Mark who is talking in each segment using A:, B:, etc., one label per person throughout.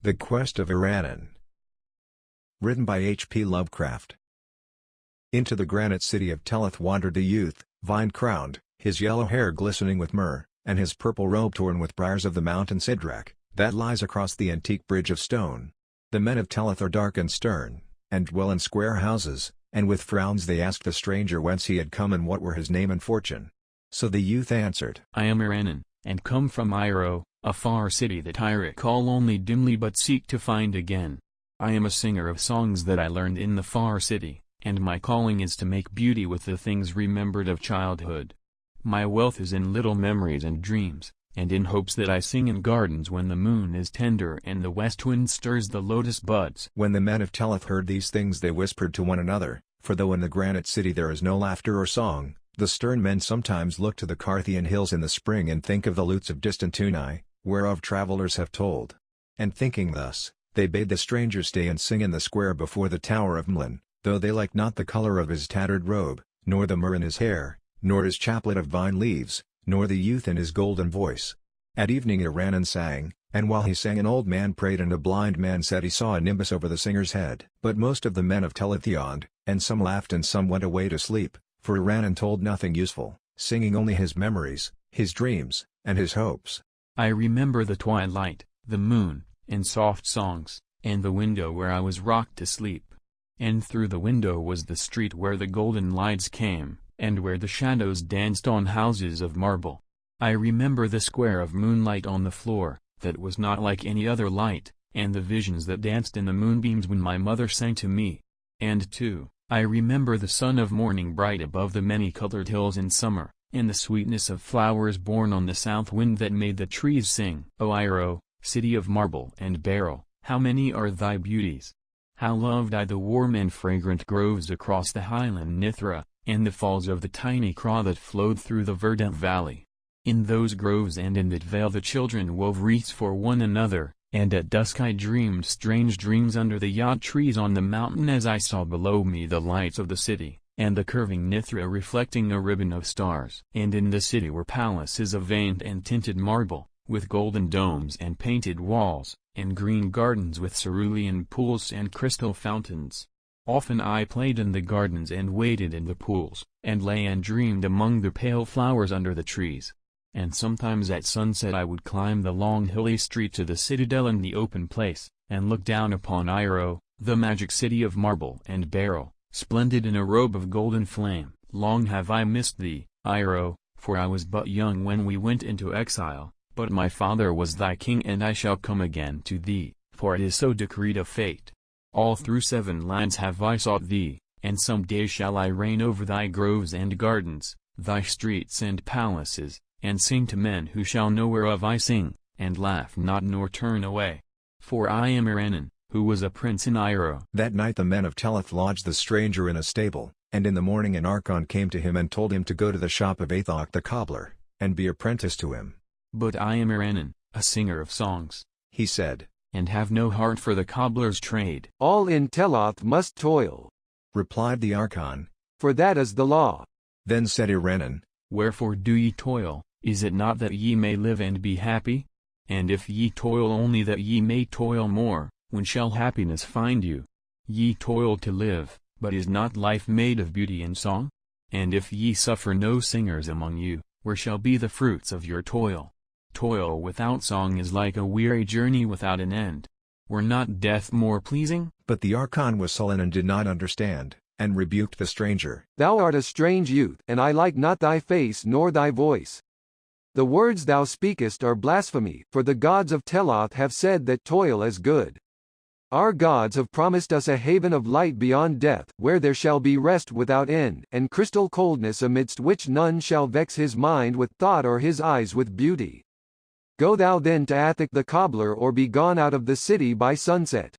A: The Quest of Iranen. Written by H. P. Lovecraft. Into the granite city of Telith wandered the youth, vine-crowned, his yellow hair glistening with myrrh, and his purple robe torn with briars of the mountain Sidrak, that lies across the antique bridge of stone. The men of Telith are dark and stern, and dwell in square houses, and with frowns they asked the stranger whence he had come and what were his name and fortune. So the youth answered,
B: I am Iranen, and come from Iro, a far city that I recall only dimly but seek to find again. I am a singer of songs that I learned in the far city, and my calling is to make beauty with the things remembered of childhood. My wealth is in little memories and dreams, and in hopes that I sing in gardens when the moon is tender and the west wind stirs the lotus buds.
A: When the men of Telith heard these things they whispered to one another, for though in the granite city there is no laughter or song, the stern men sometimes look to the Carthian hills in the spring and think of the lutes of distant Tunai, whereof travelers have told. And thinking thus, they bade the stranger stay and sing in the square before the tower of Mlin, though they liked not the color of his tattered robe, nor the myrrh in his hair, nor his chaplet of vine leaves, nor the youth in his golden voice. At evening Iranen sang, and while he sang an old man prayed and a blind man said he saw a nimbus over the singer's head. But most of the men of Telith yawned, and some laughed and some went away to sleep, for Iranen told nothing useful, singing only his memories, his dreams, and his hopes.
B: I remember the twilight, the moon, and soft songs, and the window where I was rocked to sleep. And through the window was the street where the golden lights came, and where the shadows danced on houses of marble. I remember the square of moonlight on the floor, that was not like any other light, and the visions that danced in the moonbeams when my mother sang to me. And too, I remember the sun of morning bright above the many-colored hills in summer, and the sweetness of flowers born on the south wind that made the trees sing. O Iro, city of marble and beryl, how many are thy beauties! How loved I the warm and fragrant groves across the highland Nithra, and the falls of the tiny Kra that flowed through the verdant valley. In those groves and in that vale the children wove wreaths for one another, and at dusk I dreamed strange dreams under the yacht trees on the mountain as I saw below me the lights of the city, and the curving Nithra reflecting a ribbon of stars. And in the city were palaces of veined and tinted marble, with golden domes and painted walls, and green gardens with cerulean pools and crystal fountains. Often I played in the gardens and waded in the pools, and lay and dreamed among the pale flowers under the trees. And sometimes at sunset I would climb the long hilly street to the citadel in the open place, and look down upon Iro, the magic city of marble and beryl, splendid in a robe of golden flame. Long have I missed thee, Iro, for I was but young when we went into exile, but my father was thy king and I shall come again to thee, for it is so decreed of fate. All through 7 lands have I sought thee, and some day shall I reign over thy groves and gardens, thy streets and palaces, and sing to men who shall know whereof I sing, and laugh not nor turn away. For I am Iranen, who was a prince in Iro.
A: That night the men of Telith lodged the stranger in a stable, and in the morning an Archon came to him and told him to go to the shop of Athok the cobbler, and be apprenticed to him.
B: But I am Iranen, a singer of songs,
A: he said,
B: and have no heart for the cobbler's trade.
C: All in Teloth must toil,
A: replied the Archon.
C: for that is the law.
A: Then said Iranen,
B: Wherefore do ye toil? Is it not that ye may live and be happy? And if ye toil only that ye may toil more, when shall happiness find you? Ye toil to live, but is not life made of beauty and song? And if ye suffer no singers among you, where shall be the fruits of your toil? Toil without song is like a weary journey without an end. Were not death more pleasing?
A: But the Archon was sullen and did not understand, and rebuked the stranger.
C: Thou art a strange youth, and I like not thy face nor thy voice. The words thou speakest are blasphemy, for the gods of Teloth have said that toil is good. Our gods have promised us a haven of light beyond death, where there shall be rest without end, and crystal coldness amidst which none shall vex his mind with thought or his eyes with beauty. Go thou then to Athok the cobbler or be gone out of the city by sunset.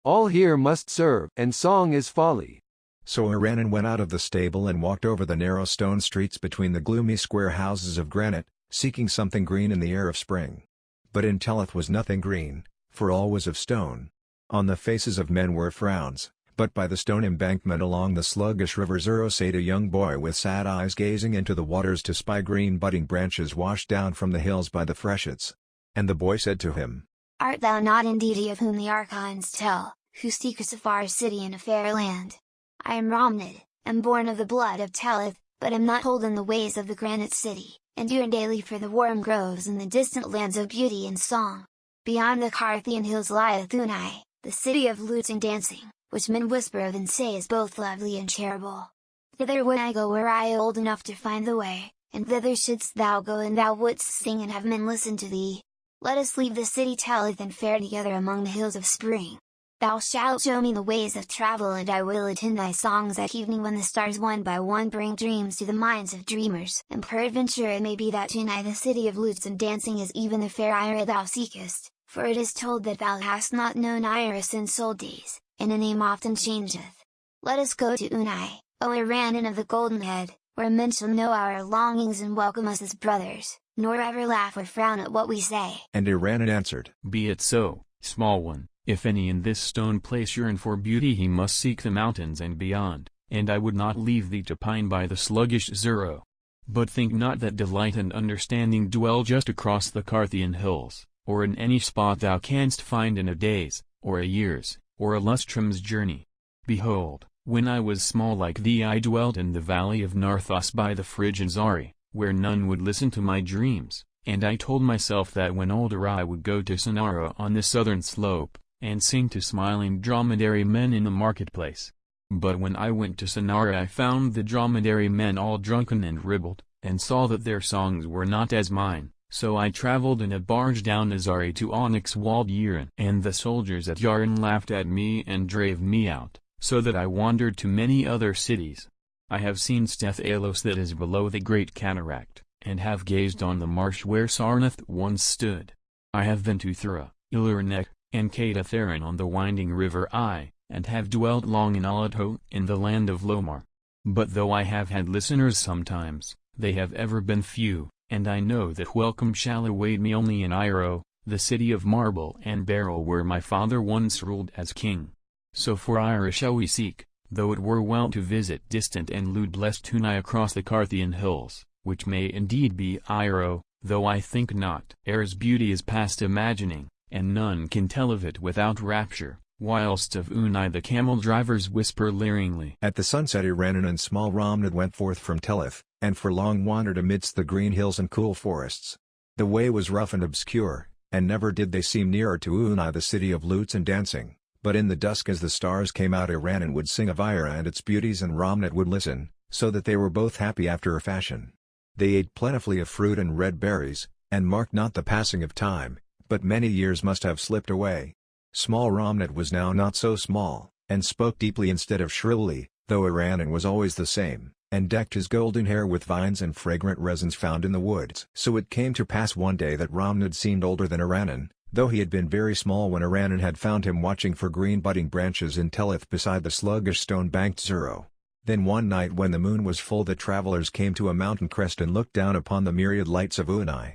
C: All here must serve, and song is folly.
A: So Iranen went out of the stable and walked over the narrow stone streets between the gloomy square houses of granite, seeking something green in the air of spring. But in Telith was nothing green, for all was of stone. On the faces of men were frowns, but by the stone embankment along the sluggish river Zuro sat a young boy with sad eyes gazing into the waters to spy green budding branches washed down from the hills by the freshets. And the boy said to him,
D: Art thou not indeed he of whom the Archons tell, who seekest a far city and a fair land? I am Ramnad, am born of the blood of Telith, but am not holden the ways of the granite city, and yearn daily for the warm groves and the distant lands of beauty and song. Beyond the Carthian hills lieth Unai, the city of lutes and dancing, which men whisper of and say is both lovely and charitable. Thither would I go were I old enough to find the way, and thither shouldst thou go and thou wouldst sing and have men listen to thee. Let us leave the city Telith and fare together among the hills of spring. Thou shalt show me the ways of travel and I will attend thy songs at evening when the stars one by one bring dreams to the minds of dreamers. And peradventure it may be that Unai the city of lutes and dancing is even the fair Ira thou seekest, for it is told that thou hast not known Ira since old days, and a name often changeth. Let us go to Unai, O Iranan of the Golden Head, where men shall know our longings and welcome us as brothers, nor ever laugh or frown at what we say.
A: And Iranan answered,
B: Be it so, small one. If any in this stone place yearn for beauty he must seek the mountains and beyond, and I would not leave thee to pine by the sluggish Zuro. But think not that delight and understanding dwell just across the Carthian hills, or in any spot thou canst find in a day's, or a year's, or a lustrum's journey. Behold, when I was small like thee I dwelt in the valley of Narthos by the Phrygian Zari, where none would listen to my dreams, and I told myself that when older I would go to Sonara on the southern slope, and sing to smiling dromedary men in the marketplace. But when I went to Sonara I found the dromedary men all drunken and ribald, and saw that their songs were not as mine, so I travelled in a barge down Azari to onyx-walled Yaran. And the soldiers at Yaran laughed at me and drave me out, so that I wandered to many other cities. I have seen Stephalos that is below the great cataract, and have gazed on the marsh where Sarnath once stood. I have been to Thura, Ilurnek, and Katatheron on the winding river and have dwelt long in Alato in the land of Lomar. But though I have had listeners sometimes, they have ever been few, and I know that welcome shall await me only in Iro, the city of marble and beryl where my father once ruled as king. So for Ira shall we seek, though it were well to visit distant and lute-blessed Tunai across the Carthian hills, which may indeed be Iro, though I think not. Air's beauty is past imagining, and none can tell of it without rapture, whilst of Unai the camel-drivers whisper leeringly.
A: At the sunset Iranan and small Ramnad went forth from Telith, and for long wandered amidst the green hills and cool forests. The way was rough and obscure, and never did they seem nearer to Unai the city of lutes and dancing, but in the dusk as the stars came out Iranan would sing of Ira and its beauties and Ramnad would listen, so that they were both happy after a fashion. They ate plentifully of fruit and red berries, and marked not the passing of time, but many years must have slipped away. Small Ramnad was now not so small, and spoke deeply instead of shrilly, though Iranan was always the same, and decked his golden hair with vines and fragrant resins found in the woods. So it came to pass one day that Ramnad seemed older than Iranan, though he had been very small when Iranan had found him watching for green budding branches in Telith beside the sluggish stone-banked Zuro. Then one night when the moon was full the travelers came to a mountain crest and looked down upon the myriad lights of Unai.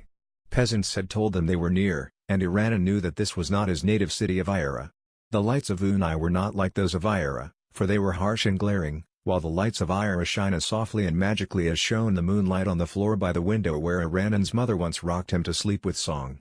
A: Peasants had told them they were near, and Iranan knew that this was not his native city of Ira. The lights of Unai were not like those of Ira, for they were harsh and glaring, while the lights of Ira shine as softly and magically as shone the moonlight on the floor by the window where Iranan's mother once rocked him to sleep with song.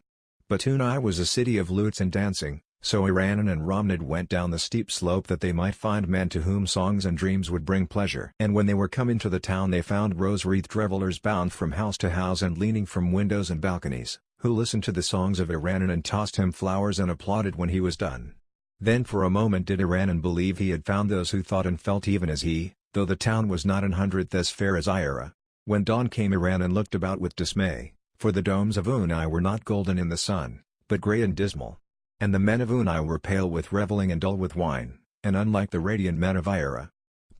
A: But Unai was a city of lutes and dancing, so Iranan and Ramnad went down the steep slope that they might find men to whom songs and dreams would bring pleasure. And when they were come into the town they found rose-wreathed revelers bound from house to house and leaning from windows and balconies, who listened to the songs of Iranan and tossed him flowers and applauded when he was done. Then for a moment did Iranan believe he had found those who thought and felt even as he, though the town was not an hundredth as fair as Ira. When dawn came Iranan looked about with dismay, for the domes of Unai were not golden in the sun, but grey and dismal. And the men of Unai were pale with revelling and dull with wine, and unlike the radiant men of Ira.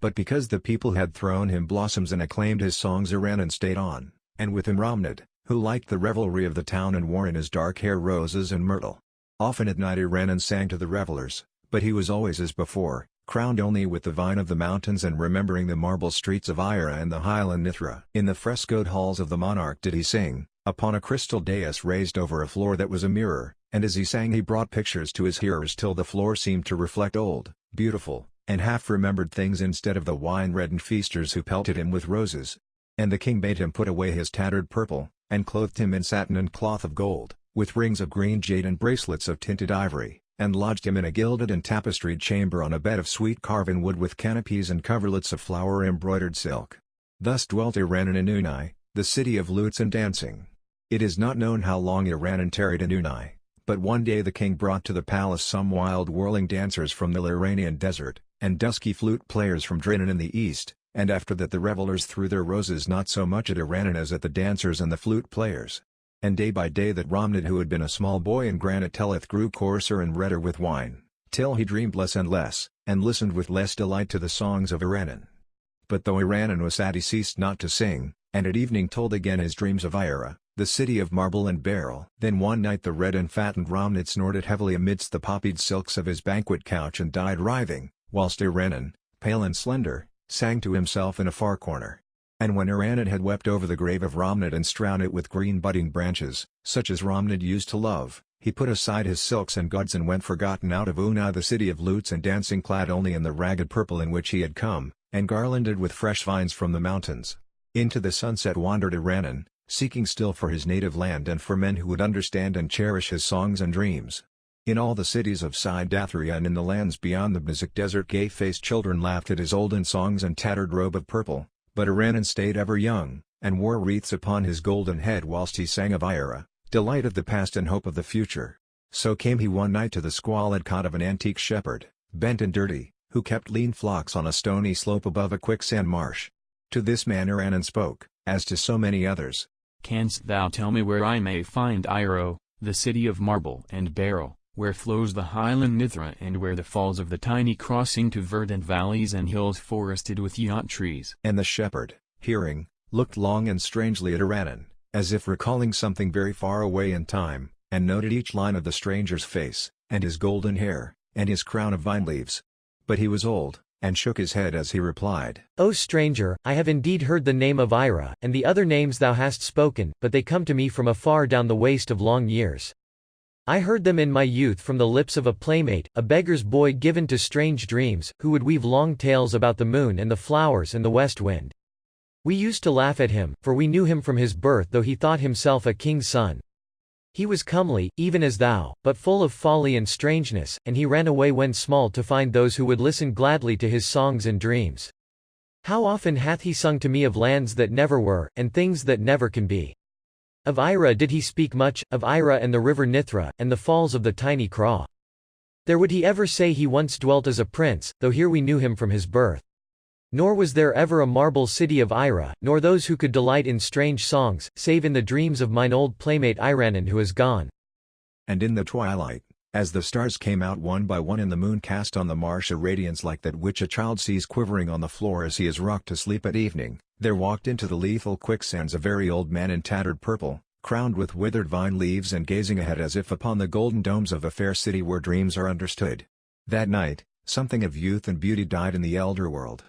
A: But because the people had thrown him blossoms and acclaimed his songs Iranan stayed on, and with him Ramnad, who liked the revelry of the town and wore in his dark hair roses and myrtle. Often at night Iranan sang to the revelers, but he was always as before, crowned only with the vine of the mountains and remembering the marble streets of Ira and the highland Nithra. In the frescoed halls of the monarch did he sing, upon a crystal dais raised over a floor that was a mirror, and as he sang he brought pictures to his hearers till the floor seemed to reflect old, beautiful, and half-remembered things instead of the wine-reddened feasters who pelted him with roses. And the king bade him put away his tattered purple, and clothed him in satin and cloth of gold, with rings of green jade and bracelets of tinted ivory, and lodged him in a gilded and tapestried chamber on a bed of sweet carven wood with canopies and coverlets of flower-embroidered silk. Thus dwelt Iranan in Unai, the city of lutes and dancing. It is not known how long Iranan tarried in Unai, but one day the king brought to the palace some wild whirling dancers from the Iranian desert, and dusky flute players from Drinan in the east, and after that the revelers threw their roses not so much at Iranan as at the dancers and the flute players. And day by day that Romnad, who had been a small boy in Granite Tellith, grew coarser and redder with wine, till he dreamed less and less, and listened with less delight to the songs of Iranan. But though Iranan was sad, he ceased not to sing, and at evening told again his dreams of Ira, the city of marble and beryl. Then one night the red and fattened Romnad snorted heavily amidst the poppied silks of his banquet couch and died writhing, whilst Iranan, pale and slender, sang to himself in a far corner. And when Iranan had wept over the grave of Romnad and strewn it with green budding branches, such as Romnad used to love, he put aside his silks and gauds and went forgotten out of Unai, the city of lutes and dancing, clad only in the ragged purple in which he had come, and garlanded with fresh vines from the mountains. Into the sunset wandered Iranan, seeking still for his native land and for men who would understand and cherish his songs and dreams. In all the cities of Sidathria and in the lands beyond the Bezek desert, gay-faced children laughed at his olden songs and tattered robe of purple, but Iranan stayed ever young, and wore wreaths upon his golden head whilst he sang of Ira, delight of the past and hope of the future. So came he one night to the squalid cot of an antique shepherd, bent and dirty, who kept lean flocks on a stony slope above a quicksand marsh. To this man Iranan spoke, as to so many others.
B: Canst thou tell me where I may find Iro, the city of marble and beryl, where flows the highland Nithra and where the falls of the tiny crossing to verdant valleys and hills forested with yacht trees?
A: And the shepherd, hearing, looked long and strangely at Iranan, as if recalling something very far away in time, and noted each line of the stranger's face, and his golden hair, and his crown of vine leaves. But he was old, and shook his head as he replied,
E: O stranger, I have indeed heard the name of Ira, and the other names thou hast spoken, but they come to me from afar down the waste of long years. I heard them in my youth from the lips of a playmate, a beggar's boy given to strange dreams, who would weave long tales about the moon and the flowers and the west wind. We used to laugh at him, for we knew him from his birth, though he thought himself a king's son. He was comely, even as thou, but full of folly and strangeness, and he ran away when small to find those who would listen gladly to his songs and dreams. How often hath he sung to me of lands that never were, and things that never can be. Of Ira did he speak much, of Ira and the river Nithra, and the falls of the tiny Craw. There would he ever say he once dwelt as a prince, though here we knew him from his birth. Nor was there ever a marble city of Ira, nor those who could delight in strange songs, save in the dreams of mine old playmate Iranan, who is gone.
A: And in the twilight, as the stars came out one by one and the moon cast on the marsh a radiance like that which a child sees quivering on the floor as he is rocked to sleep at evening, there walked into the lethal quicksands a very old man in tattered purple, crowned with withered vine leaves and gazing ahead as if upon the golden domes of a fair city where dreams are understood. That night, something of youth and beauty died in the elder world.